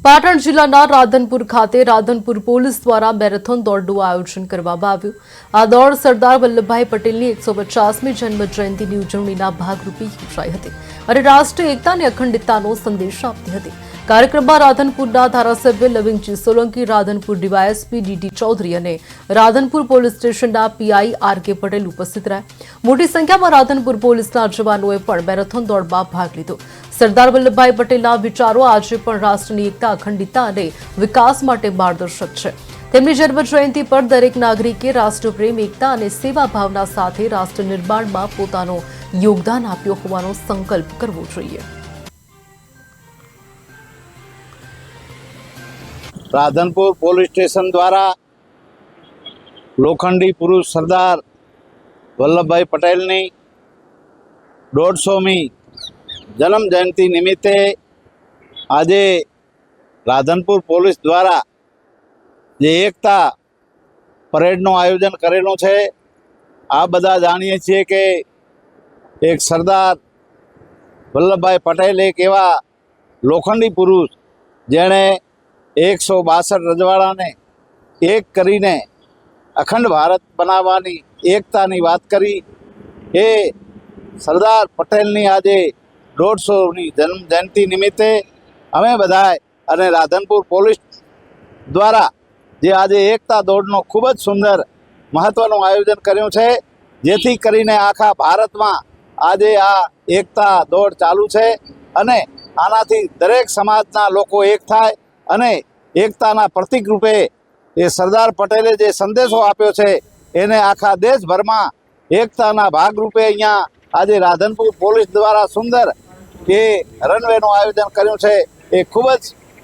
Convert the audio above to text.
પાટણ જિલ્લાના રાધનપુર ખાતે રાધનપુર પોલીસ દ્વારા મેરેથોન દોડનું આયોજન કરવામાં આવ્યું। આ દોડ સરદાર વલ્લભભાઈ પટેલની 150મી જન્મ જયંતિની ઉજવણીના ભાગરૂપે યોજાઈ હતી અને રાષ્ટ્રીય એકતા અને અખંડિતતાનો સંદેશ આપતી હતી। કાર્યક્રમમાં રાધનપુરના ધારાસભ્ય લવિંગજી સોલંકી, રાધનપુર ડીવાયએસપી ડીટી ચૌધરી અને રાધનપુર પોલીસ સ્ટેશનના પીઆઈ આર.કે. પટેલ ઉપસ્થિત રહ્યા। મોટી સંખ્યામાં રાધનપુર પોલીસના જવાનોએ પણ મેરેથોન દોડમાં ભાગ લીધો। સરદાર વલ્લભભાઈ પટેલના વિચારો આજે પણ રાષ્ટ્રની એકતા, અખંડિતતા અને વિકાસ માટે માર્ગદર્શક છે। તેમની જન્મ જયંતિ પર દરેક નાગરિકે રાષ્ટ્રપ્રેમ, એકતા અને સેવા ભાવના સાથે રાષ્ટ્ર નિર્માણમાં પોતાનો યોગદાન આપ્યો હોવાનો સંકલ્પ કરવો જોઈએ। राधनपुर पुलिस स्टेशन द्वारा लोखंडी पुरुष सरदार वल्लभभाई पटेलनी 150મી जन्म जयंती निमित्ते आज राधनपुर पुलिस द्वारा जे एकता परेडનું आयोजन करेલું છે। आ बधा जाणीए छीए के एक सरदार वल्लभभाई पटेल एक एवा लोखंडी पुरुष जेणे 162 रजवाड़ाने एक करीने अखंड भारत बनाववानी एकतानी वात करी। ए सरदार पटेलनी आज 150મી जन्म जयंती निमित्ते अमे बधाए अने राधनपुर पोलीस द्वारा जे आज एकता दौड़नो खूब ज सुंदर महत्वनुं आयोजन कर्युं छे, जेथी करीने आखा भारतमां आज आ एकता दौड़ चालू छे अने आनाथी दरेक समाजना लोको एक थाय अने एकताना प्रतीक रूपे ए सरदार पटेले जे संदेशो आप्यो छे एने आखा देशभरमां एकताना भागरूपे अहींया आज राधनपुर पोलीस द्वारा सुंदर ए रनवेनुं आयोजन कर्युं छे। ए खूब ज